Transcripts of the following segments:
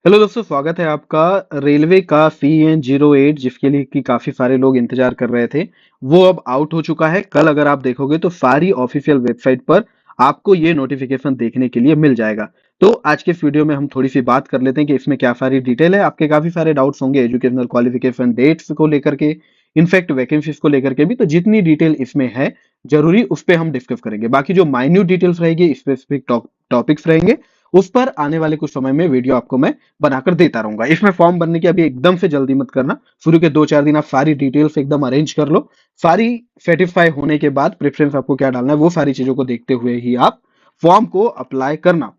Hello दोस्तों, स्वागत है आपका। रेलवे का CN08 जिसके लिए कि काफी सारे लोग इंतजार कर रहे थे, वो अब आउट हो चुका है। कल अगर आप देखोगे तो सारी ऑफिशियल वेबसाइट पर आपको ये नोटिफिकेशन देखने के लिए मिल जाएगा। तो आज के इस वीडियो में हम थोड़ी सी बात कर लेते हैं कि इसमें क्या सारी डिटेल है। आपके काफी सारे डाउट्स होंगे एजुकेशनल क्वालिफिकेशन डेट्स को लेकर के, इनफैक्ट वैकेंसीज को लेकर के भी। तो जितनी डिटेल इसमें है जरूरी उस पर हम डिस्कस करेंगे। बाकी जो माइन्यूट डिटेल्स रहेगी, स्पेसिफिक टॉपिक्स रहेंगे, उस पर आने वाले कुछ समय में वीडियो आपको मैं बनाकर देता रहूंगा। इसमें फॉर्म भरने की अभी एकदम से जल्दी मत करना। शुरू के 2-4 दिन आप सारी डिटेल्स एकदम अरेंज कर लो। सारी सेटिस्फाई होने के बाद प्रेफरेंस आपको क्या डालना है वो सारी चीजों को देखते हुए ही आप फॉर्म को अप्लाई करना।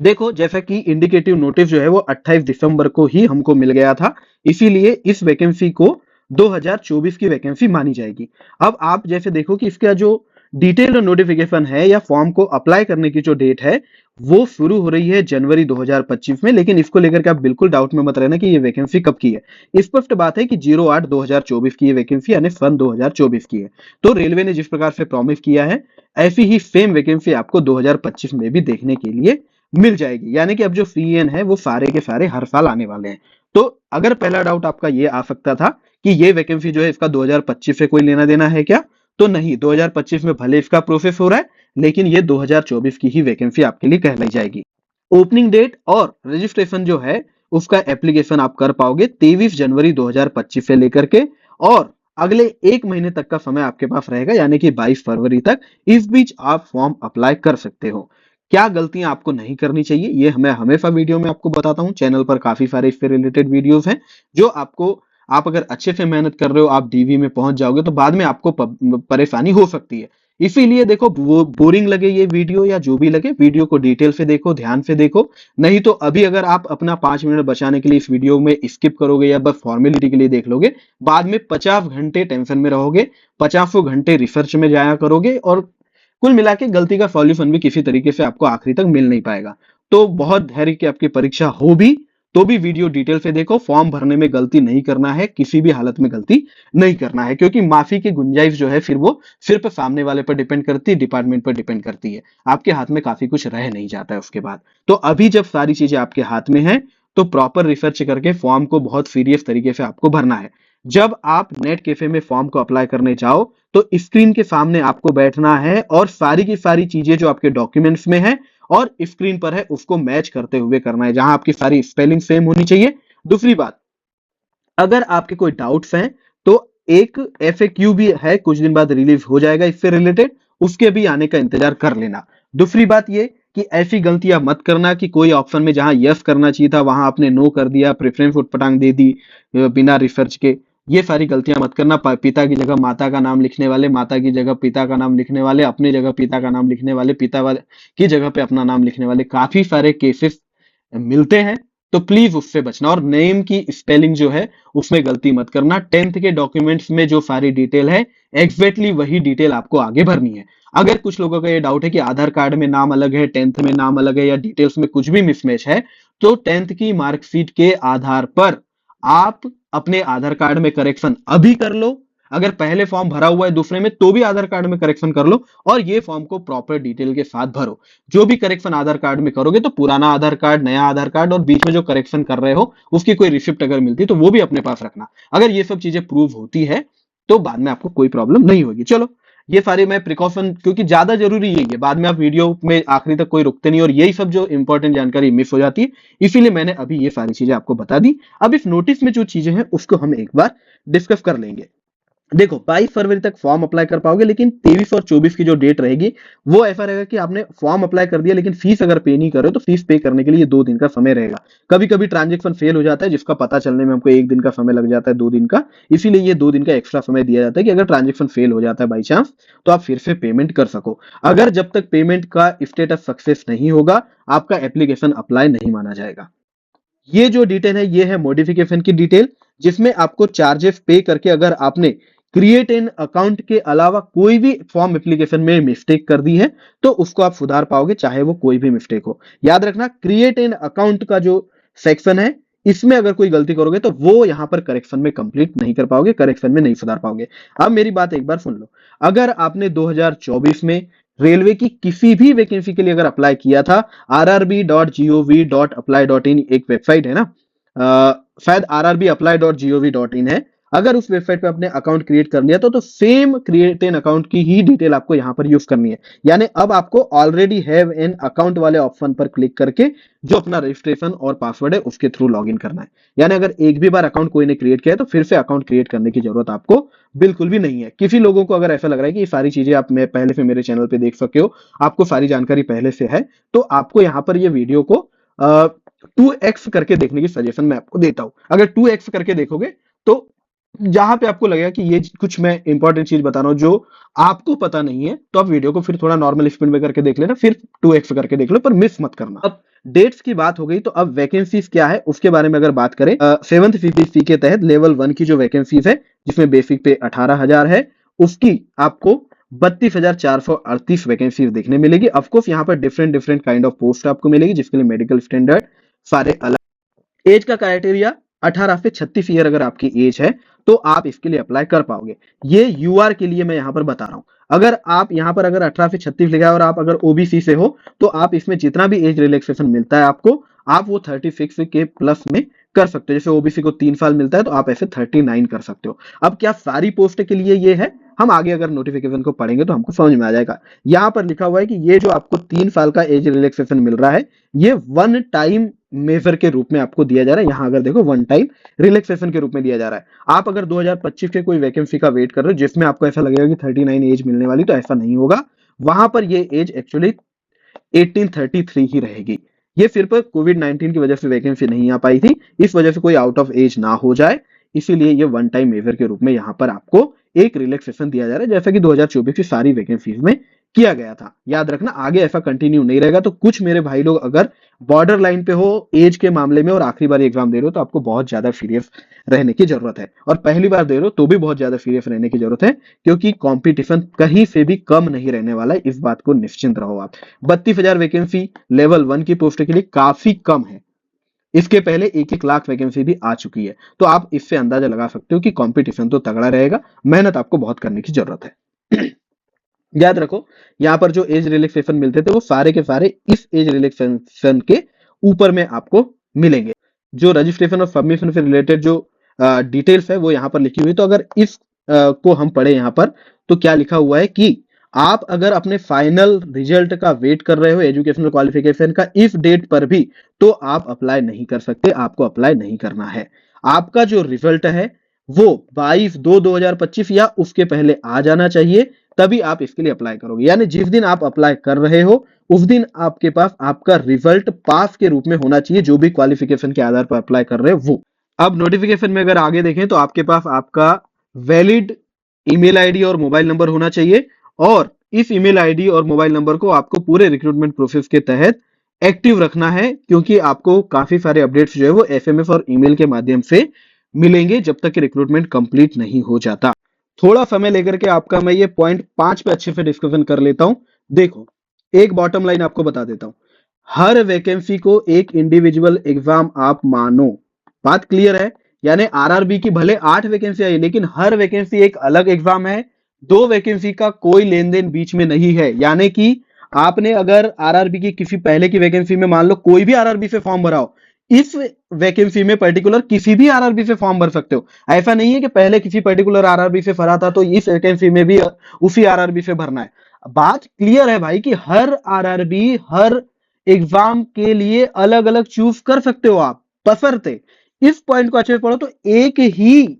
देखो, जैसा कि इंडिकेटिव नोटिस जो है वो 28 दिसंबर को ही हमको मिल गया था, इसीलिए इस वैकेंसी को 2024 की वैकेंसी मानी जाएगी। अब आप जैसे देखो कि इसका जो डिटेल्ड नोटिफिकेशन है या फॉर्म को अप्लाई करने की जो डेट है वो शुरू हो रही है जनवरी 2025 में। लेकिन इसको लेकर के आप बिल्कुल डाउट में मत रहना कि ये वैकेंसी कब की है। स्पष्ट बात है कि 08/2024 की ये वैकेंसी यानी सन 2024 की है। तो रेलवे ने जिस प्रकार से प्रॉमिस किया है, ऐसी ही सेम वैकेंसी आपको 2025 में भी देखने के लिए मिल जाएगी। यानी कि अब जो CN है वो सारे के सारे हर साल आने वाले हैं। तो अगर पहला डाउट आपका ये आ सकता था कि ये वैकेंसी जो है इसका 2025 से कोई लेना देना है क्या, तो नहीं। 2025 में भले इसका प्रोसेस हो रहा है, लेकिन ये 2024 की ही वैकेंसी आपके लिए कहलाई जाएगी। ओपनिंग डेट और रजिस्ट्रेशन जो है उसका एप्लीकेशन आप कर पाओगे 23 जनवरी 2025 से लेकर के, और अगले एक महीने तक का समय आपके पास रहेगा, यानी कि 22 फरवरी तक। इस बीच आप फॉर्म अप्लाई कर सकते हो। क्या गलतियां आपको नहीं करनी चाहिए ये मैं हमेशा वीडियो में आपको बताता हूं। चैनल पर काफी सारे इससे रिलेटेड वीडियोस हैं जो आपको, आप अगर अच्छे से मेहनत कर रहे हो आप DV में पहुंच जाओगे, तो बाद में आपको परेशानी हो सकती है। इसीलिए देखो, वो बोरिंग लगे ये वीडियो या जो भी लगे, वीडियो को डिटेल से देखो, ध्यान से देखो। नहीं तो अभी अगर आप अपना 5 मिनट बचाने के लिए इस वीडियो में स्किप करोगे या बस फॉर्मेलिटी के लिए देख लोगे, बाद में 50 घंटे टेंशन में रहोगे, 50 घंटे रिसर्च में जाया करोगे, और कुल मिला के गलती का सॉल्यूशन भी किसी तरीके से आपको आखिरी तक मिल नहीं पाएगा। तो बहुत धैर्य की आपकी परीक्षा हो भी तो भी वीडियो डिटेल से देखो। फॉर्म भरने में गलती नहीं करना है, किसी भी हालत में गलती नहीं करना है, क्योंकि माफी की गुंजाइश जो है फिर वो सिर्फ सामने वाले पर डिपेंड करती है, डिपार्टमेंट पर डिपेंड करती है। आपके हाथ में काफी कुछ रह नहीं जाता है उसके बाद। तो अभी जब सारी चीजें आपके हाथ में है, तो प्रॉपर रिसर्च करके फॉर्म को बहुत सीरियस तरीके से आपको भरना है। जब आप नेट कैफे में फॉर्म को अप्लाई करने जाओ, तो स्क्रीन के सामने आपको बैठना है और सारी की सारी चीजें जो आपके डॉक्यूमेंट्स में है और स्क्रीन पर है उसको मैच करते हुए करना है, जहां आपकी सारी स्पेलिंग सेम होनी चाहिए। दूसरी बात, अगर आपके कोई डाउट्स हैं तो एक FAQ भी है, कुछ दिन बाद रिलीज हो जाएगा इससे रिलेटेड, उसके भी आने का इंतजार कर लेना। दूसरी बात ये कि ऐसी गलतियां मत करना कि कोई ऑप्शन में जहां यस करना चाहिए था वहां आपने नो कर दिया, प्रेफरेंस उटपटांग दे दी बिना रिसर्च के। ये सारी गलतियां मत करना। पिता की जगह माता का नाम लिखने वाले, माता की जगह पिता का नाम लिखने वाले, अपनी जगह पिता का नाम लिखने वाले, पिता वाले की जगह पे अपना नाम लिखने वाले, काफी सारे केसेस मिलते हैं। तो प्लीज उससे बचना, और नेम की स्पेलिंग जो है उसमें गलती मत करना। 10th के डॉक्यूमेंट्स में जो सारी डिटेल है एग्जैक्टली वही डिटेल आपको आगे भरनी है। अगर कुछ लोगों का ये डाउट है कि आधार कार्ड में नाम अलग है, 10th में नाम अलग है, या डिटेल्स में कुछ भी मिसमैच है, तो 10th की मार्कशीट के आधार पर आप अपने आधार कार्ड में करेक्शन अभी कर लो। अगर पहले फॉर्म भरा हुआ है दूसरे में तो भी आधार कार्ड में करेक्शन कर लो, और ये फॉर्म को प्रॉपर डिटेल के साथ भरो। जो भी करेक्शन आधार कार्ड में करोगे तो पुराना आधार कार्ड, नया आधार कार्ड, और बीच में जो करेक्शन कर रहे हो उसकी कोई रिसिप्ट अगर मिलती है तो वो भी अपने पास रखना। अगर ये सब चीजें प्रूव होती है तो बाद में आपको कोई प्रॉब्लम नहीं होगी। चलो, ये सारे मैं प्रिकॉशन, क्योंकि ज्यादा जरूरी यही है, बाद में आप वीडियो में आखिरी तक कोई रुकते नहीं और यही सब जो इंपॉर्टेंट जानकारी मिस हो जाती है, इसीलिए मैंने अभी ये सारी चीजें आपको बता दी। अब इस नोटिस में जो चीजें हैं उसको हम एक बार डिस्कस कर लेंगे। देखो, 22 फरवरी तक फॉर्म अप्लाई कर पाओगे, लेकिन 23 और 24 की जो डेट रहेगी वो ऐसा रहेगा कि आपने फॉर्म अप्लाई कर दिया लेकिन फीस अगर पे नहीं कर रहे हो तो फीस पे करने के लिए 2 दिन का समय रहेगा। कभी कभी ट्रांजेक्शन फेल हो जाता है जिसका पता चलने में हमको 1 दिन का समय लग जाता है, 2 दिन का। इसीलिए ये 2 दिन का एक्स्ट्रा समय दिया जाता है कि अगर ट्रांजेक्शन फेल हो जाता है बाई चांस, तो आप फिर से पेमेंट कर सको। अगर जब तक पेमेंट का स्टेटस सक्सेस नहीं होगा, आपका एप्लीकेशन अप्लाई नहीं माना जाएगा। ये जो डिटेल है ये है मॉडिफिकेशन की डिटेल, जिसमें आपको चार्जेस पे करके अगर आपने क्रिएट एन अकाउंट के अलावा कोई भी फॉर्म एप्लीकेशन में मिस्टेक कर दी है तो उसको आप सुधार पाओगे, चाहे वो कोई भी मिस्टेक हो। याद रखना, क्रिएट एन अकाउंट का जो सेक्शन है इसमें अगर कोई गलती करोगे तो वो यहां पर करेक्शन में कंप्लीट नहीं कर पाओगे, करेक्शन में नहीं सुधार पाओगे। अब मेरी बात एक बार सुन लो। अगर आपने 2024 में रेलवे की किसी भी वैकेंसी के लिए अगर अप्लाई किया था, rrb.gov.apply.in एक वेबसाइट है ना, शायद rrbapply.gov.in है। अगर उस वेबसाइट पे अपने अकाउंट क्रिएट कर लिया तो सेम क्रिएट एन अकाउंट की ही डिटेल आपको यहाँ पर यूज करनी है। यानी अब आपको ऑलरेडी हैव एन अकाउंट वाले ऑप्शन पर क्लिक करके जो अपना रजिस्ट्रेशन और पासवर्ड है उसके थ्रू लॉगिन करना है। यानी अगर एक भी बार अकाउंट कोई ने क्रिएट किया है तो फिर से अकाउंट क्रिएट करने की जरूरत आपको बिल्कुल भी नहीं है। किसी लोगों को अगर ऐसा लग रहा है कि ये सारी चीजें आप मैं पहले से मेरे चैनल पे देख सके हो, आपको सारी जानकारी पहले से है, तो आपको यहाँ पर ये वीडियो को 2x करके देखने की सजेशन मैं आपको देता हूं। अगर 2x करके देखोगे तो जहां पे आपको लगेगा कि ये कुछ मैं इंपॉर्टेंट चीज बता रहा हूं जो आपको पता नहीं है, तो आप वीडियो को फिर थोड़ा नॉर्मल स्पीड में करके देख लेना, फिर 2x करके देख लो, पर मिस मत करना। अब डेट्स की बात हो गई तो अब वैकेंसीज क्या है उसके बारे में अगर बात करें, 7th सीपीसी के तहत लेवल 1 की जो वैकेंसीज है जिसमें बेसिक पे 18,000 है, उसकी आपको 32,438 वैकेंसीज देखने मिलेगी। ऑफकोर्स यहाँ पर different different kind of post आपको मिलेगी जिसके लिए मेडिकल स्टैंडर्ड सारे अलग। एज का क्राइटेरिया 18 से 36 ईयर अगर आपकी एज है तो आप इसके लिए अप्लाई कर पाओगे। ये यूआर के लिए मैं यहाँ पर बता रहा हूं। अगर आप यहाँ पर अगर 18 से 36 लिखा है और आप अगर ओबीसी से हो तो आप इसमें जितना भी एज रिलैक्सेशन मिलता है आपको, आप वो 36 के प्लस में कर सकते हो। जैसे ओबीसी को 3 साल मिलता है तो आप ऐसे 39 कर सकते हो। अब क्या सारी पोस्ट के लिए ये है, हम आगे अगर नोटिफिकेशन को पढ़ेंगे तो हमको समझ में आ जाएगा। यहाँ पर लिखा हुआ है कि ये जो आपको 3 साल का एज रिलैक्सेशन मिल रहा है ये वन टाइम मेजर के रूप में आपको दिया जा रहा है। यहां अगर देखो वन टाइम रिलैक्सेशन के रूप में दिया जा रहा है। आप अगर 2025 के कोई वैकेंसी का वेट कर रहे हो जिसमें आपको ऐसा लगेगा कि 39 एज मिलने वाली, तो ऐसा नहीं होगा। वहां पर ये एज एक्चुअली 1833 ही रहेगी। ये सिर्फ कोविड 19 की वजह से वैकेंसी नहीं आ पाई थी, इस वजह से कोई आउट ऑफ एज ना हो जाए, इसीलिए ये वन टाइम मेजर के रूप में यहाँ पर आपको एक रिलैक्सेशन दिया जा रहा है, जैसा कि 2024 की सारी वैकेंसीज में किया गया था। याद रखना आगे ऐसा कंटिन्यू नहीं रहेगा। तो कुछ मेरे भाई लोग अगर बॉर्डर लाइन पे हो एज के मामले में और आखिरी बार एग्जाम दे रहे हो तो आपको बहुत ज्यादा सीरियस रहने की जरूरत है, और पहली बार दे रहे हो तो भी बहुत ज्यादा सीरियस रहने की जरूरत है, क्योंकि कंपटीशन कहीं से भी कम नहीं रहने वाला है, इस बात को निश्चिंत रहो आप। 32,000 वैकेंसी लेवल 1 की पोस्ट के लिए काफी कम है। इसके पहले 1-1 लाख वैकेंसी भी आ चुकी है, तो आप इससे अंदाजा लगा सकते हो कि कंपटीशन तो तगड़ा रहेगा, मेहनत आपको बहुत करने की जरूरत है। याद रखो यहाँ पर जो एज रिलैक्सेशन मिलते थे वो सारे के सारे इस एज रिलैक्सेशन के ऊपर में आपको मिलेंगे। जो रजिस्ट्रेशन और सबमिशन से रिलेटेड जो डिटेल्स है वो यहाँ पर लिखी हुई है। तो अगर इस को हम पढ़े यहाँ पर तो क्या लिखा हुआ है कि आप अगर अपने फाइनल रिजल्ट का वेट कर रहे हो एजुकेशनल क्वालिफिकेशन का इस डेट पर भी, तो आप अप्लाई नहीं कर सकते, आपको अप्लाई नहीं करना है। आपका जो रिजल्ट है वो 22/2/2025 या उसके पहले आ जाना चाहिए, तभी आप इसके लिए अप्लाई करोगे। यानी जिस दिन आप अप्लाई कर रहे हो उस दिन आपके पास आपका रिजल्ट पास के रूप में होना चाहिए, जो भी क्वालिफिकेशन के आधार पर अप्लाई कर रहे हो वो। अब नोटिफिकेशन में अगर आगे देखें तो आपके पास आपका वैलिड ईमेल आईडी और मोबाइल नंबर होना चाहिए, और इस ईमेल आईडी और मोबाइल नंबर को आपको पूरे रिक्रूटमेंट प्रोसेस के तहत एक्टिव रखना है, क्योंकि आपको काफी सारे अपडेट्स जो है वो एसएमएस और ईमेल के माध्यम से मिलेंगे जब तक कि रिक्रूटमेंट कंप्लीट नहीं हो जाता। थोड़ा समय लेकर के आपका मैं ये पॉइंट 5 पे अच्छे से डिस्कशन कर लेता हूं। देखो, एक बॉटम लाइन आपको बता देता हूं, हर वैकेंसी को एक इंडिविजुअल एग्जाम आप मानो। बात क्लियर है? यानी आरआरबी की भले 8 वैकेंसी आई लेकिन हर वैकेंसी एक अलग एग्जाम है, 2 वैकेंसी का कोई लेन देन बीच में नहीं है। यानी कि आपने अगर आरआरबी की किसी पहले की वैकेंसी में मान लो कोई भी आरआरबी से फॉर्म भरा हो, इस वैकेंसी में पर्टिकुलर किसी भी आरआरबी से फॉर्म भर सकते हो। ऐसा नहीं है कि पहले किसी पर्टिकुलर आरआरबी से भरा था तो इस वैकेंसी में भी उसी आरआरबी से भरना है। बात क्लियर है भाई कि हर आरआरबी हर एग्जाम के लिए अलग अलग चूज कर सकते हो आप, बशर्ते इस पॉइंट को अच्छे से पढ़ो तो एक ही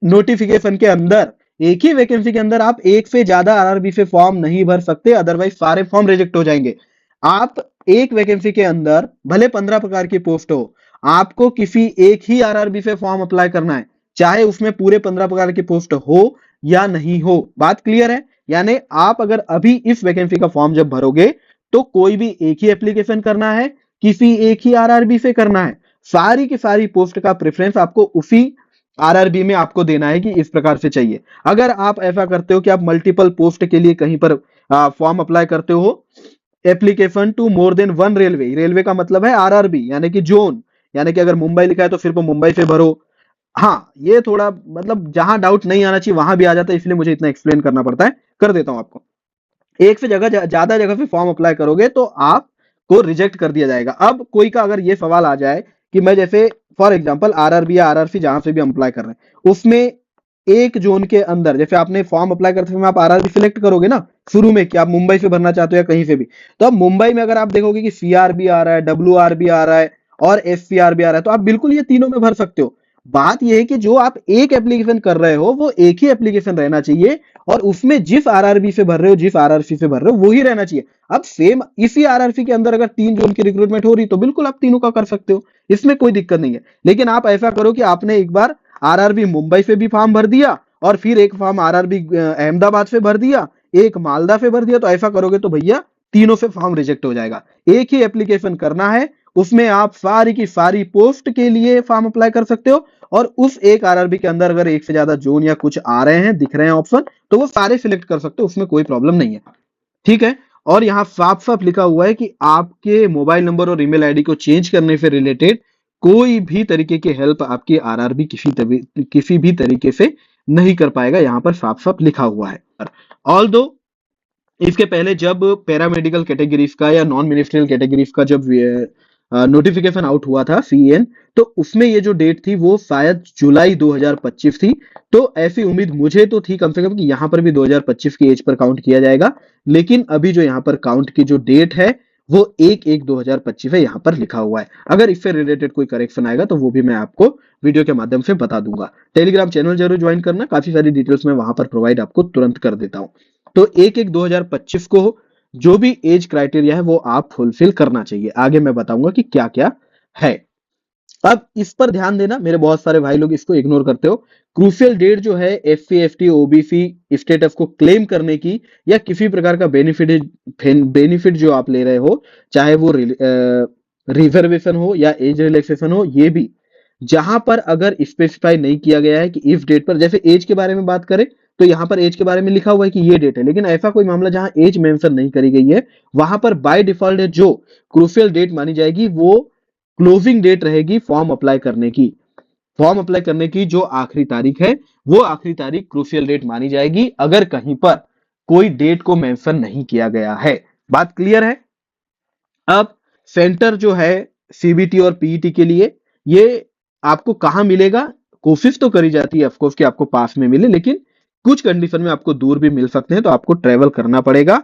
नोटिफिकेशन के अंदर, एक ही वैकेंसी के अंदर आप एक से ज्यादा आरआरबी से फॉर्म नहीं भर सकते, अदरवाइज सारे फॉर्म रिजेक्ट हो जाएंगे। आप एक वैकेंसी के अंदर भले 15 प्रकार की पोस्ट हो, आपको किसी एक ही आरआरबी से फॉर्म अप्लाई करना है, चाहे उसमें पूरे 15 प्रकार की पोस्ट हो या नहीं हो। बात क्लियर है? यानी आप अगर अभी इस वैकेंसी का फॉर्म जब भरोगे तो कोई भी एक ही एप्लीकेशन करना है, किसी एक ही आरआरबी से करना है, सारी की सारी पोस्ट का प्रेफरेंस आपको उसी आरआरबी में आपको देना है कि इस प्रकार से चाहिए। अगर आप ऐसा करते हो कि आप मल्टीपल पोस्ट के लिए कहीं पर फॉर्म अप्लाई करते हो, application to more than one railway, railway का मतलब है आरआरबी यानी कि जोन, यानी कि अगर मुंबई लिखा है तो सिर्फ मुंबई से भरो। हाँ, ये थोड़ा मतलब जहां डाउट नहीं आना चाहिए वहां भी आ जाता है, इसलिए मुझे इतना एक्सप्लेन करना पड़ता है, कर देता हूं आपको। एक से ज्यादा जगह पे फॉर्म अप्लाई करोगे तो आपको रिजेक्ट कर दिया जाएगा। अब कोई का अगर ये सवाल आ जाए कि मैं जैसे फॉर एग्जांपल आरआरबी या आरआरसी जहां से भी अप्लाई कर रहे हैं उसमें एक जोन के अंदर जैसे आपने फॉर्म अप्लाई करते समय आप आरआरबी सिलेक्ट करोगे ना शुरू में कि आप मुंबई से भरना चाहते हो या कहीं से भी, तो अब मुंबई में अगर आप देखोगे कि सीआरबी आ रहा है, डब्ल्यूआरबी आ रहा है और एससीआरबी आ रहा है, तो आप बिल्कुल ये तीनों में भर सकते हो। बात यह है कि जो आप एक एप्लीकेशन कर रहे हो वो एक ही एप्लीकेशन रहना चाहिए और उसमें जिस आरआरबी से भर रहे हो, जिस आरआरसी से भर रहे हो वही रहना चाहिए। अब सेम इसी आरआरसी के अंदर अगर 3 जोन की रिक्रूटमेंट हो रही तो बिल्कुल आप तीनों का कर सकते हो, इसमें कोई दिक्कत नहीं है। लेकिन आप ऐसा करो कि आपने एक बार आरआरबी मुंबई से भी फॉर्म भर दिया और फिर एक फॉर्म आरआरबी अहमदाबाद से भर दिया, एक मालदा से भर दिया, तो ऐसा करोगे तो भैया तीनों से फॉर्म रिजेक्ट हो जाएगा। एक ही एप्लीकेशन करना है, उसमें आप सारी की सारी पोस्ट के लिए फॉर्म अप्लाई कर सकते हो और उस एक आरआरबी के अंदर अगर एक से ज्यादा जोन या कुछ आ रहे हैं, दिख रहे हैं ऑप्शन, तो वो सारे सिलेक्ट कर सकते हो, उसमें कोई प्रॉब्लम नहीं है। ठीक है। और यहाँ साफ साफ लिखा हुआ है कि आपके मोबाइल नंबर और ईमेल आईडी को चेंज करने से रिलेटेड कोई भी तरीके की हेल्प आपकी आरआरबी किसी भी तरीके से नहीं कर पाएगा, यहां पर साफ साफ लिखा हुआ है। ऑल दो इसके पहले जब पैरामेडिकल कैटेगरीज का या नॉन मिनिस्ट्रियल कैटेगरीज का जब नोटिफिकेशन आउट हुआ था सीएन, तो उसमें ये जो डेट थी वो शायद जुलाई 2025 थी। तो ऐसी उम्मीद मुझे तो थी कम से कम कि यहाँ पर भी 2025 की एज पर काउंट किया जाएगा, लेकिन अभी जो यहाँ पर काउंट की जो डेट है वो 1/1/2025 है, यहाँ पर लिखा हुआ है। अगर इससे रिलेटेड कोई करेक्शन आएगा तो वो भी मैं आपको वीडियो के माध्यम से बता दूंगा। टेलीग्राम चैनल जरूर ज्वाइन करना, काफी सारी डिटेल्स मैं वहां पर प्रोवाइड आपको तुरंत कर देता हूँ। तो 1/1/2025 को जो भी एज क्राइटेरिया है वो आप फुलफिल करना चाहिए। आगे मैं बताऊंगा कि क्या क्या है। अब इस पर ध्यान देना, मेरे बहुत सारे भाई लोग इसको इग्नोर करते हो। क्रूशियल डेट जो है एससी एसटी ओबीसी स्टेटस को क्लेम करने की या किसी प्रकार का बेनिफिट जो आप ले रहे हो, चाहे वो रिजर्वेशन हो या एज रिलैक्सेशन हो, ये भी जहां पर अगर स्पेसिफाई नहीं किया गया है कि इस डेट पर, जैसे एज के बारे में बात करें तो यहां पर एज के बारे में लिखा हुआ है कि ये डेट है, लेकिन ऐसा कोई मामला जहां एज मेंशन नहीं करी गई है वहां पर बाय डिफॉल्ट जो क्रूशियल डेट मानी जाएगी वो क्लोजिंग डेट रहेगी फॉर्म अप्लाई करने की। फॉर्म अप्लाई करने की जो आखिरी तारीख है वो आखिरी तारीख क्रूशियल डेट मानी जाएगी, अगर कहीं पर कोई डेट को मेंशन नहीं किया गया है। बात क्लियर है। अब सेंटर जो है सीबीटी और पीईटी के लिए ये आपको कहां मिलेगा, कोशिश तो करी जाती है ऑफकोर्स कि आपको पास में मिले, लेकिन कुछ कंडीशन में आपको दूर भी मिल सकते हैं, तो आपको ट्रेवल करना पड़ेगा।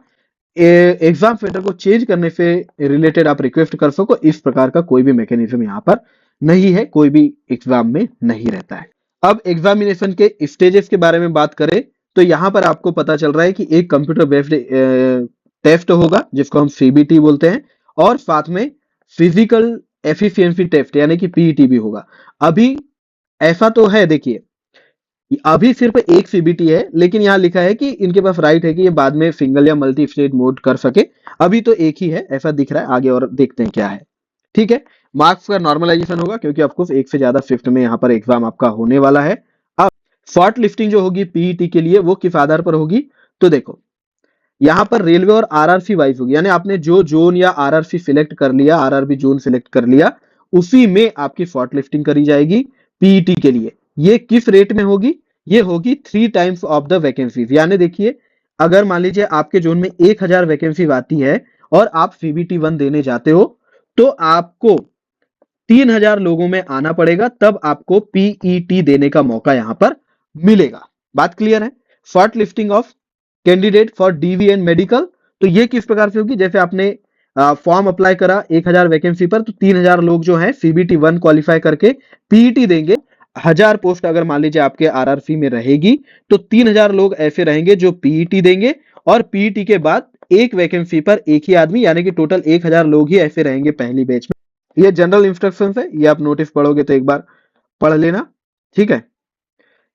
एग्जाम सेंटर को चेंज करने से रिलेटेड आप रिक्वेस्ट कर सको, इस प्रकार का कोई भी मैकेनिज्म यहाँ पर नहीं है, कोई भी एग्जाम में नहीं रहता है। अब एग्जामिनेशन के स्टेजेस के बारे में बात करें तो यहाँ पर आपको पता चल रहा है कि एक कंप्यूटर बेस्ड टेस्ट होगा जिसको हम सीबीटी बोलते हैं, और साथ में फिजिकल एफिशिएंसी टेस्ट यानी कि पीईटी भी होगा। अभी ऐसा तो है, देखिए अभी सिर्फ एक सीबीटी है, लेकिन यहाँ लिखा है कि इनके पास राइट है कि ये बाद में सिंगल या मल्टी स्टेज मोड कर सके। अभी तो एक ही है ऐसा दिख रहा है, आगे और देखते हैं क्या है। ठीक है। मार्क्स का नॉर्मलाइजेशन होगा क्योंकि ऑफकोर्स एक से ज्यादा शिफ्ट में यहाँ पर एग्जाम आपका होने वाला है। अब शॉर्ट लिस्टिंग जो होगी पीईटी के लिए वो किस आधार पर होगी, तो देखो यहाँ पर रेलवे और आरआरसी वाइज होगी, यानी आपने जो जोन या आरआरसी सिलेक्ट कर लिया, आरआरबी जोन सिलेक्ट कर लिया, उसी में आपकी शॉर्ट लिस्टिंग करी जाएगी पीईटी के लिए। ये किस रेट में होगी, ये होगी 3 टाइम्स ऑफ द वैकेंसीज। यानी देखिए अगर मान लीजिए आपके जोन में 1000 वैकेंसी आती है और आप सीबीटी 1 देने जाते हो तो आपको 3000 लोगों में आना पड़ेगा, तब आपको पीईटी देने का मौका यहां पर मिलेगा। बात क्लियर है। Short listing of candidate for DV and medical, तो ये किस प्रकार से होगी, जैसे आपने फॉर्म अप्लाई करा 1000 वैकेंसी पर, तो 3000 लोग जो हैं सीबीटी 1 क्वालिफाई करके पीईटी देंगे। 1000 पोस्ट अगर मान लीजिए आपके आरआरसी में रहेगी तो 3000 लोग ऐसे रहेंगे जो पीईटी देंगे, और पीईटी के बाद एक वैकेंसी पर एक ही आदमी, यानी कि टोटल 1000 लोग ही ऐसे रहेंगे पहली बैच में। ये जनरल इंस्ट्रक्शंस है, ये आप नोटिस पढ़ोगे तो एक बार पढ़ लेना। ठीक है।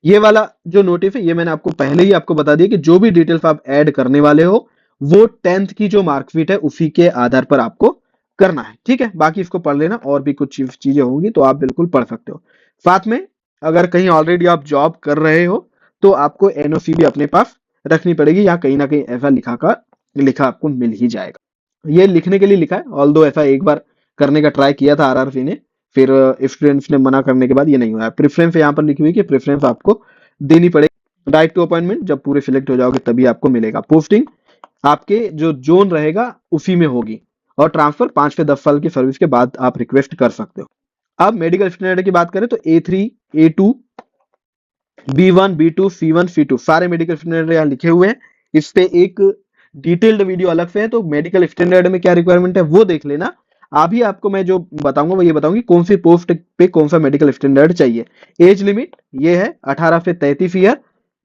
ये वाला जो नोटिस है ये मैंने आपको पहले ही आपको बता दिया कि जो भी डिटेल्स आप ऐड करने वाले हो वो 10th की जो मार्कशीट है उसी के आधार पर आपको करना है। ठीक है। बाकी इसको पढ़ लेना, और भी कुछ चीजें होंगी तो आप बिल्कुल पढ़ सकते हो। साथ में अगर कहीं ऑलरेडी आप जॉब कर रहे हो तो आपको एनओसी भी अपने पास रखनी पड़ेगी, या कहीं ना कहीं ऐसा लिखा आपको मिल ही जाएगा। ये लिखने के लिए लिखा है, ऑल्दो ऐसा एक बार करने का ट्राई किया था आरआरसी ने, फिर स्टूडेंट्स ने मना करने के बाद ये नहीं हुआ। प्रेफरेंस यहाँ पर लिखी हुई कि प्रेफरेंस आपको देनी पड़ेगी। राइट टू अपॉइंटमेंट जब पूरे सिलेक्ट हो जाओगे तभी आपको मिलेगा। पोस्टिंग आपके जो जोन रहेगा उसी में होगी, और ट्रांसफर 5 से 10 साल की सर्विस के बाद आप रिक्वेस्ट कर सकते हो। अब मेडिकल स्टैंडर्ड की बात करें तो A3, A2, B1, B2, C1, C2 सारे मेडिकल स्टैंडर्ड यहाँ लिखे हुए हैं। इस पे एक डिटेल्ड वीडियो अलग से है, तो मेडिकल स्टैंडर्ड में क्या रिक्वायरमेंट है वो देख लेना। अभी आपको मैं जो बताऊंगा वो ये बताऊंगी कौन सी पोस्ट पे कौन सा मेडिकल स्टैंडर्ड चाहिए। एज लिमिट ये है 18 से 33 ईयर,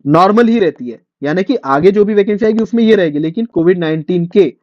नॉर्मल ही रहती है, यानी कि आगे जो भी वैकेंसी आएगी उसमें ये रहेगी, लेकिन कोविड-19 के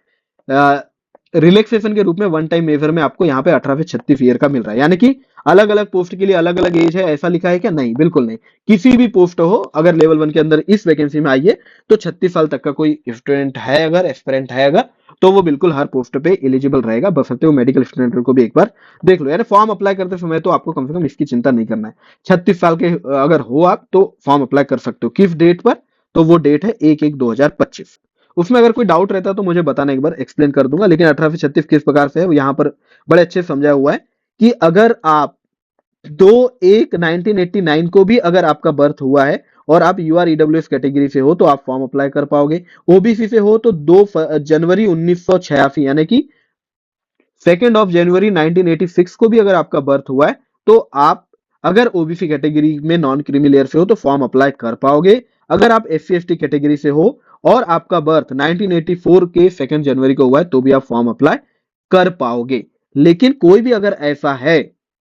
रिलैक्सेशन के रूप में वन टाइम मेजर में आपको यहाँ पे 18 से 36 ईयर का मिल रहा है। यानी कि अलग अलग पोस्ट के लिए अलग अलग एज है ऐसा लिखा है क्या? नहीं, बिल्कुल नहीं। किसी भी पोस्ट हो, अगर लेवल 1 के अंदर इस वैकेंसी में आई है तो 36 साल तक का कोई स्टूडेंट है, अगर एस्पिरेंट है अगर, तो वो बिल्कुल हर पोस्ट पे एलिजिबल रहेगा, बशर्ते वो मेडिकल स्टूडेंट को भी एक बार देख लो। यानी फॉर्म अप्लाई करते समय तो आपको कम से कम इसकी चिंता नहीं करना है। 36 साल के अगर हो आप तो फॉर्म अप्लाई कर सकते हो। किस डेट पर? तो वो डेट है 1/1/2025। उसमें अगर कोई डाउट रहता है तो मुझे बताना, एक बार एक्सप्लेन कर दूंगा। लेकिन 18 से 36 किस प्रकार से है वो यहाँ पर बड़े अच्छे से समझाया हुआ है कि अगर आप 2/1/1989 को भी अगर आपका बर्थ हुआ है और आप यूआर ईडब्ल्यूएस कैटेगरी से हो तो आप फॉर्म अप्लाई कर पाओगे। ओबीसी से हो तो 2 जनवरी 1986 यानी कि 2 जनवरी 1986 को भी अगर आपका बर्थ हुआ है तो आप, अगर ओबीसी कैटेगरी में नॉन क्रीमी से हो तो फॉर्म अप्लाई कर पाओगे। अगर आप एससी एसटी कैटेगरी से हो और आपका बर्थ 1984 के 2 जनवरी को हुआ है तो भी आप फॉर्म अप्लाई कर पाओगे। लेकिन कोई भी अगर ऐसा है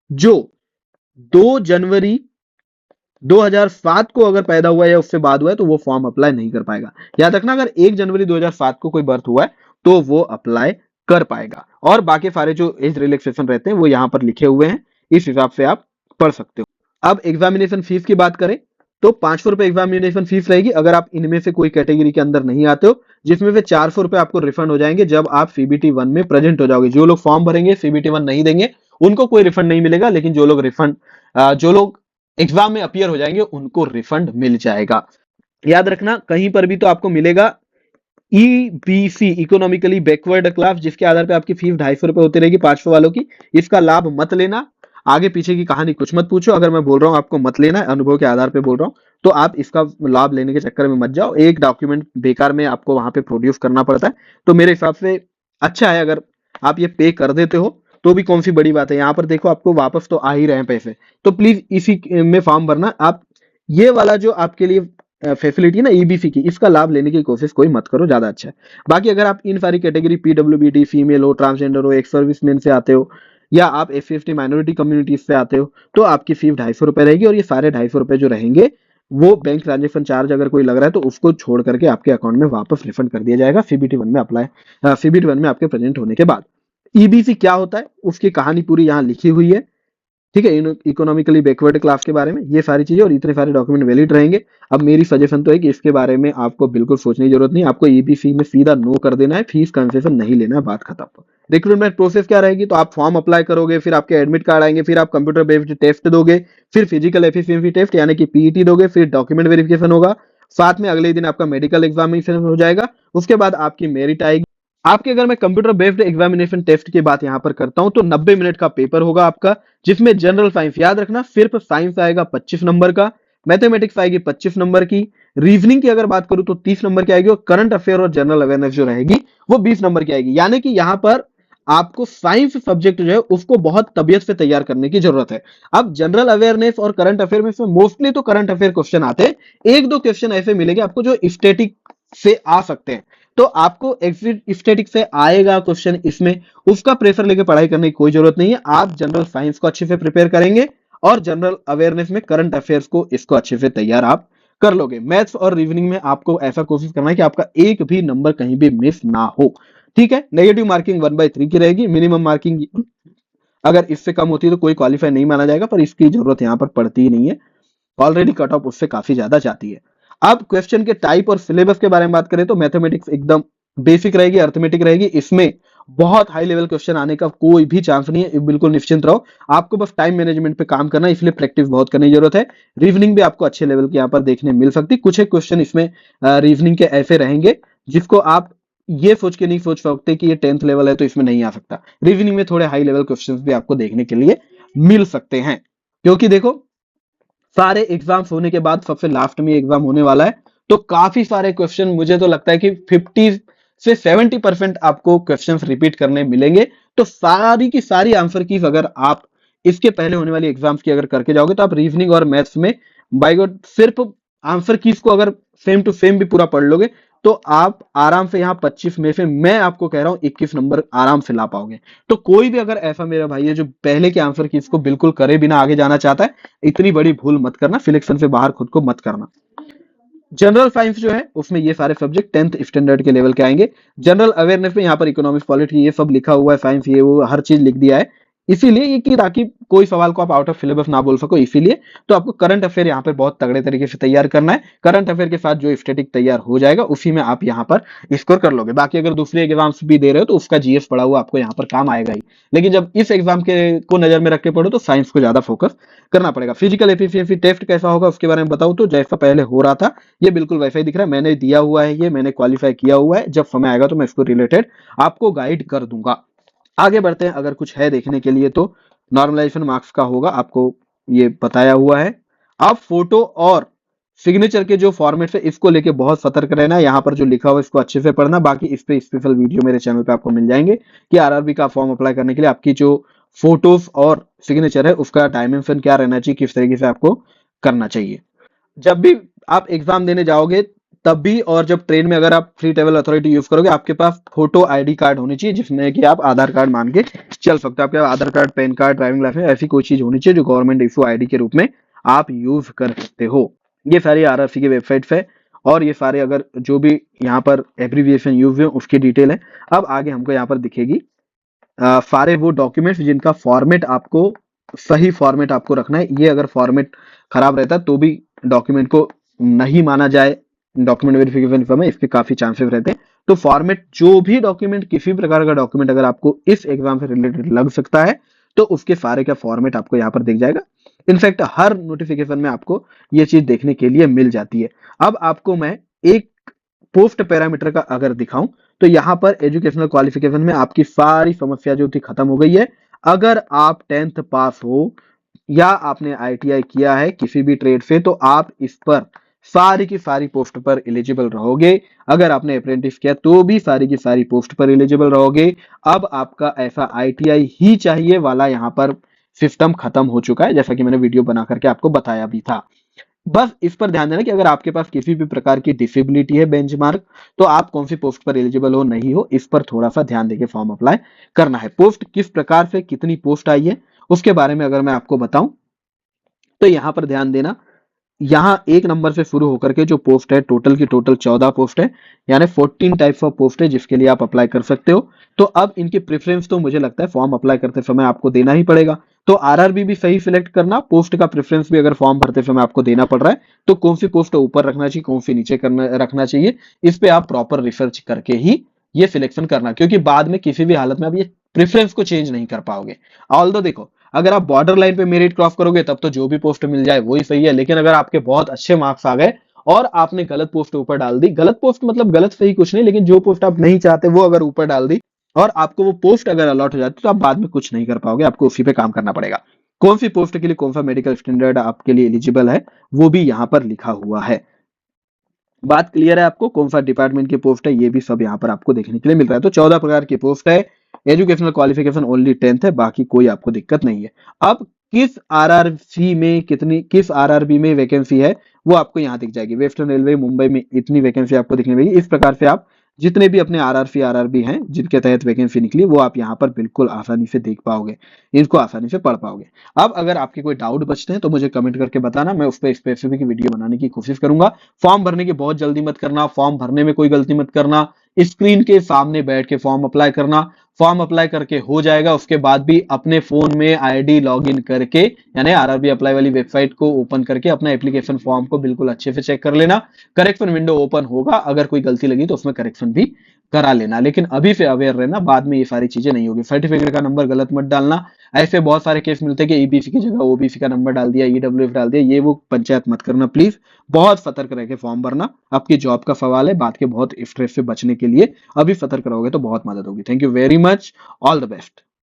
जो 2 जनवरी 2007 को अगर पैदा हुआ है या उससे बाद हुआ है तो वो फॉर्म अप्लाई नहीं कर पाएगा। याद रखना, अगर 1 जनवरी 2007 को कोई बर्थ हुआ है तो वो अप्लाई कर पाएगा, और बाकी सारे जो एज रिलैक्सेशन रहते हैं वो यहाँ पर लिखे हुए हैं, इस हिसाब से आप पढ़ सकते हो। अब एग्जामिनेशन फीस की बात करें तो 500 रुपए एग्जामिनेशन फीस रहेगी अगर आप इनमें से कोई कैटेगरी के अंदर नहीं आते हो, जिसमें से 400 रुपए आपको रिफंड हो जाएंगे जब आप CBT 1 में प्रेजेंट हो जाओगे। जो लोग फॉर्म भरेंगे CBT 1 नहीं देंगे उनको कोई रिफंड नहीं मिलेगा, लेकिन जो लोग एग्जाम में अपीयर हो जाएंगे उनको रिफंड मिल जाएगा। याद रखना, कहीं पर भी तो आपको मिलेगा EBC, इकोनॉमिकली बैकवर्ड क्लास, जिसके आधार पे आपकी फीस 250 रुपए होती रहेगी 500 वालों की। इसका लाभ मत लेना। आगे पीछे की कहानी कुछ मत पूछो, अगर मैं बोल रहा हूँ आपको मत लेना है, अनुभव के आधार पे बोल रहा हूँ, तो आप इसका लाभ लेने के चक्कर में मत जाओ। एक डॉक्यूमेंट बेकार में आपको वहां पे प्रोड्यूस करना पड़ता है, तो मेरे हिसाब से अच्छा है अगर आप ये पे कर देते हो तो भी कौन सी बड़ी बात है। यहाँ पर देखो आपको वापस तो आ ही रहे हैं पैसे, तो प्लीज इसी में फॉर्म भरना। आप ये वाला जो आपके लिए फैसिलिटी है ना EBC की, इसका लाभ लेने की कोशिश कोई मत करो, ज्यादा अच्छा है। बाकी अगर आप इन सारी कैटेगरी PWBD, फीमेल हो, ट्रांसजेंडर हो, एक्स सर्विसमैन से आते हो, या आप SC ST माइनॉरिटी कम्युनिटीज से आते हो, तो आपकी फीस 250 रुपए रहेगी, और ये सारे 250 रुपए जो रहेंगे वो बैंक ट्रांजेक्शन चार्ज अगर कोई लग रहा है तो उसको छोड़ करके आपके अकाउंट में वापस रिफंड कर दिया जाएगा CBT 1 में आपके प्रेजेंट होने के बाद। EBC क्या होता है उसकी कहानी पूरी यहाँ लिखी हुई है, ठीक है, इकोनॉमिकली बैकवर्ड क्लास के बारे में ये सारी चीजें, और इतने सारे डॉक्यूमेंट वैलिड रहेंगे। अब मेरी सजेशन तो है कि इसके बारे में आपको बिल्कुल सोचने की जरूरत नहीं, आपको EBC में सीधा नो कर देना है, फीस कंसेशन नहीं लेना है, बात खत्म। रिक्रूटमेंट प्रोसेस क्या रहेगी? तो आप फॉर्म अप्लाई करोगे, फिर आपके एडमिट कार्ड आएंगे, फिर आप कंप्यूटर बेस्ड टेस्ट दोगे, फिर फिजिकल एफिशिएंसी टेस्ट यानी कि PET दोगे, फिर डॉक्यूमेंट वेरिफिकेशन होगा, साथ में अगले दिन आपका मेडिकल एग्जामिनेशन हो जाएगा। उसके बाद आपकी मेरिट आएगी आपके। अगर मैं कंप्यूटर बेस्ड एग्जामिनेशन टेस्ट की बात यहां पर करता हूं तो 90 मिनट का पेपर होगा आपका, जिसमें जनरल साइंस, याद रखना सिर्फ साइंस आएगा 25 नंबर का, मैथमेटिक्स आएगी 25 नंबर की, रीजनिंग की अगर बात करूं तो 30 नंबर की आएगी, और करंट अफेयर और जनरल अवेयरनेस जो रहेगी वो 20 नंबर की आएगी। यानी कि यहां पर आपको साइंस सब्जेक्ट जो है उसको बहुत तबियत से तैयार करने की जरूरत है। अब जनरल अवेयरनेस और करंट अफेयर में से मोस्टली तो करंट अफेयर क्वेश्चन आते हैं, एक दो क्वेश्चन ऐसे मिलेंगे आपको जो स्टैटिक से आ सकते हैं, तो आपको स्टैटिक से आएगा क्वेश्चन, इसमें उसका प्रेशर लेके पढ़ाई करने की कोई जरूरत नहीं है। आप जनरल साइंस को अच्छे से प्रिपेयर करेंगे और जनरल अवेयरनेस में करंट अफेयर्स को इसको अच्छे से तैयार आप कर लोगे। मैथ्स और रीजनिंग में आपको ऐसा कोशिश करना है कि आपका एक भी नंबर कहीं भी मिस ना हो, ठीक है। नेगेटिव मार्किंग 1/3 की रहेगी, मिनिमम मार्किंग अगर इससे कम होती है तो कोई क्वालिफाई नहीं माना जाएगा, पर इसकी जरूरत यहाँ पर पड़ती ही नहीं है, ऑलरेडी कट ऑफ उससे काफी ज्यादा जाती है। अब क्वेश्चन के टाइप और सिलेबस के बारे में बात करें तो मैथमेटिक्स एकदम बेसिक रहेगी, अर्थमेटिक रहेगी, इसमें बहुत हाई लेवल क्वेश्चन आने का कोई भी चांस नहीं है, बिल्कुल निश्चिंत रहो। आपको बस टाइम मैनेजमेंट पे काम करना है, इसलिए प्रैक्टिस बहुत करने की जरूरत है। रीजनिंग भी आपको अच्छे लेवल की यहाँ पर देखने मिल सकती, कुछ एक क्वेश्चन इसमें रीजनिंग के ऐसे रहेंगे जिसको आप ये सोच के नहीं सोच सकते कि ये 10th लेवल है तो इसमें नहीं आ सकता। रीजनिंग में थोड़े हाई लेवल क्वेश्चंस भी आपको देखने के लिए मिल सकते हैं, क्योंकि देखो सारे एग्जाम्स होने के बाद सबसे लास्ट में एग्जाम होने वाला है, तो काफी सारे क्वेश्चन, मुझे तो लगता है कि 50 से 70% आपको क्वेश्चंस रिपीट करने मिलेंगे। तो सारी की सारी आंसर कीज अगर आप इसके पहले होने वाली एग्जाम्स की अगर करके जाओगे तो आप रीजनिंग और मैथ्स में बाय गॉड सिर्फ आंसर कीज को अगर सेम टू सेम भी पूरा पढ़ लोगे तो आप आराम से यहाँ 25 में से मैं आपको कह रहा हूं 21 नंबर आराम से ला पाओगे। तो कोई भी अगर ऐसा मेरा भाई है जो पहले के आंसर कीज को बिल्कुल करे बिना आगे जाना चाहता है, इतनी बड़ी भूल मत करना, सिलेक्शन से बाहर खुद को मत करना। जनरल साइंस जो है उसमें ये सारे सब्जेक्ट 10th स्टैंडर्ड के लेवल के आएंगे। जनरल अवेयरनेस में यहाँ पर इकोनॉमिक्स पॉलिटी ये सब लिखा हुआ है, साइंस ये वो हर चीज लिख दिया है, इसीलिए ये कि ताकि कोई सवाल को आप आउट ऑफ सिलेबस ना बोल सको, इसीलिए तो आपको करंट अफेयर यहाँ पर बहुत तगड़े तरीके से तैयार करना है। करंट अफेयर के साथ जो स्टैटिक तैयार हो जाएगा उसी में आप यहाँ पर स्कोर कर लोगे। बाकी अगर दूसरे एग्जाम्स भी दे रहे हो तो उसका जीएस पढ़ा हुआ आपको यहाँ पर काम आएगा ही, लेकिन जब इस एग्जाम के को नजर में रख के पढ़ो तो साइंस को ज्यादा फोकस करना पड़ेगा। फिजिकल एफिशिएंसी टेस्ट कैसा होगा उसके बारे में बताऊं तो जैसा पहले हो रहा था ये बिल्कुल वैसा ही दिख रहा है, मैंने दिया हुआ है, ये मैंने क्वालिफाई किया हुआ है, जब समय आएगा तो मैं इसको रिलेटेड आपको गाइड कर दूंगा। आगे बढ़ते हैं, अगर कुछ है देखने के लिए तो नॉर्मलाइजेशन मार्क्स का होगा, आपको ये बताया हुआ है। आप फोटो और सिग्नेचर के जो फॉर्मेट है इसको लेके बहुत सतर्क रहना, यहाँ पर जो लिखा हुआ है इसको अच्छे से पढ़ना। बाकी इस पे स्पेशल वीडियो मेरे चैनल पे आपको मिल जाएंगे कि आरआरबी का फॉर्म अप्लाई करने के लिए आपकी जो फोटोज और सिग्नेचर है उसका डायमेंशन क्या रहना चाहिए, किस तरीके से आपको करना चाहिए। जब भी आप एग्जाम देने जाओगे तब भी और जब ट्रेन में अगर आप फ्री ट्रेवल अथॉरिटी यूज करोगे आपके पास फोटो आईडी कार्ड होनी चाहिए जिसमें कि आप आधार कार्ड मान के चल सकते हो। आपके पास Aadhaar card, PAN card, driving licence ऐसी कोई चीज होनी चाहिए जो गवर्नमेंट इशू आईडी के रूप में आप यूज कर सकते हो। ये सारी आरआरसी की वेबसाइट है और ये सारे अगर जो भी यहाँ पर एब्रीविएशन यूज है उसकी डिटेल है। अब आगे हमको यहाँ पर दिखेगी सारे वो डॉक्यूमेंट्स जिनका फॉर्मेट आपको सही फॉर्मेट आपको रखना है। ये अगर फॉर्मेट खराब रहता है तो भी डॉक्यूमेंट को नहीं माना जाए, डॉक्यूमेंट वेरिफिकेशन फॉर्म है, इसके काफी चांसेस रहते हैं। तो फॉर्मेट जो भी डॉक्यूमेंट, किसी भी प्रकार का डॉक्यूमेंट अगर आपको इस एग्जाम से रिलेटेड लग सकता है तो उसके सारे का फॉर्मेट आपको यहाँ पर दिख जाएगा। इनफैक्ट हर नोटिफिकेशन में आपको ये चीज देखने के लिए मिल जाती है। अब आपको मैं एक पोस्ट पैरामीटर का अगर दिखाऊं तो यहाँ पर एजुकेशनल क्वालिफिकेशन में आपकी सारी समस्या जो थी खत्म हो गई है। अगर आप 10th पास हो या आपने आईटीआई किया है किसी भी ट्रेड से तो आप इस पर सारी की सारी पोस्ट पर एलिजिबल रहोगे। अगर आपने अप्रेंटिस किया तो भी सारी की सारी पोस्ट पर एलिजिबल रहोगे। अब आपका ऐसा आईटीआई ही चाहिए वाला यहाँ पर सिस्टम खत्म हो चुका है, जैसा कि मैंने वीडियो बना करके आपको बताया भी था। बस इस पर ध्यान देना कि अगर आपके पास किसी भी प्रकार की डिसेबिलिटी है बेंचमार्क तो आप कौन सी पोस्ट पर एलिजिबल हो नहीं हो इस पर थोड़ा सा ध्यान देके फॉर्म अप्लाई करना है। पोस्ट किस प्रकार से कितनी पोस्ट आई है उसके बारे में अगर मैं आपको बताऊं तो यहां पर ध्यान देना, यहाँ एक नंबर से शुरू होकर के जो पोस्ट है टोटल की टोटल 14 पोस्ट है, यानी 14 टाइप्स ऑफ पोस्ट है जिसके लिए आप अप्लाई कर सकते हो। तो अब इनकी प्रेफरेंस तो मुझे लगता है फॉर्म अप्लाई करते समय आपको देना ही पड़ेगा। तो आरआरबी भी सही सिलेक्ट करना, पोस्ट का प्रेफरेंस भी अगर फॉर्म भरते समय आपको देना पड़ रहा है तो कौन सी पोस्ट ऊपर रखना चाहिए कौन सी नीचे करना रखना चाहिए इस पे आप प्रॉपर रिसर्च करके ही ये सिलेक्शन करना, क्योंकि बाद में किसी भी हालत में आप ये प्रेफरेंस को चेंज नहीं कर पाओगे। ऑल्दो देखो अगर आप बॉर्डर लाइन पे मेरिट क्रॉस करोगे तब तो जो भी पोस्ट मिल जाए वही सही है, लेकिन अगर आपके बहुत अच्छे मार्क्स आ गए और आपने गलत पोस्ट ऊपर डाल दी, गलत पोस्ट मतलब गलत सही कुछ नहीं, लेकिन जो पोस्ट आप नहीं चाहते वो अगर ऊपर डाल दी और आपको वो पोस्ट अगर अलॉट हो जाती तो आप बाद में कुछ नहीं कर पाओगे, आपको उसी पे काम करना पड़ेगा। कौन सी पोस्ट के लिए कौन सा मेडिकल स्टैंडर्ड आपके लिए एलिजिबल है वो भी यहाँ पर लिखा हुआ है। बात क्लियर है आपको, कौन सा डिपार्टमेंट की पोस्ट है ये भी सब यहाँ पर आपको देखने के लिए मिल रहा है। तो 14 प्रकार की पोस्ट है, एजुकेशनल क्वालिफिकेशन ओनली 10th है, बाकी कोई आपको दिक्कत नहीं है। अब किस आरआरसी में कितनी, किस आरआरबी में वैकेंसी है वो आपको यहाँ दिख जाएगी। वेस्टर्न रेलवे मुंबई में इतनी वैकेंसी आपको दिखने मिलेगी। इस प्रकार से आप जितने भी अपने आरआरसी आरआरबी हैं जिनके तहत वैकेंसी निकली वो आप यहाँ पर बिल्कुल आसानी से देख पाओगे, इनको आसानी से पढ़ पाओगे। अब अगर आपके कोई डाउट बचते हैं तो मुझे कमेंट करके बताना, मैं उस पर स्पेसिफिक वीडियो बनाने की कोशिश करूंगा। फॉर्म भरने की बहुत जल्दी मत करना, फॉर्म भरने में कोई गलती मत करना, स्क्रीन के सामने बैठ के फॉर्म अप्लाई करना। फॉर्म अप्लाई करके हो जाएगा उसके बाद भी अपने फोन में आईडी लॉगिन करके यानी आरआरबी अप्लाई वाली वेबसाइट को ओपन करके अपना एप्लीकेशन फॉर्म को बिल्कुल अच्छे से चेक कर लेना। करेक्शन विंडो ओपन होगा, अगर कोई गलती लगी तो उसमें करेक्शन भी करा लेना, लेकिन अभी से अवेयर रहना, बाद में ये सारी चीजें नहीं होगी। सर्टिफिकेट का नंबर गलत मत डालना, ऐसे बहुत सारे केस मिलते हैं कि ईबीसी की जगह ओबीसी का नंबर डाल दिया, ईडब्ल्यूएफ डाल दिया, ये वो पंचायत मत करना प्लीज। बहुत सतर्क रह के फॉर्म भरना, आपकी जॉब का सवाल है, बात के बहुत स्ट्रेस से बचने के लिए अभी सतर्क रहोगे तो बहुत मदद होगी। Thank you very much, all the best.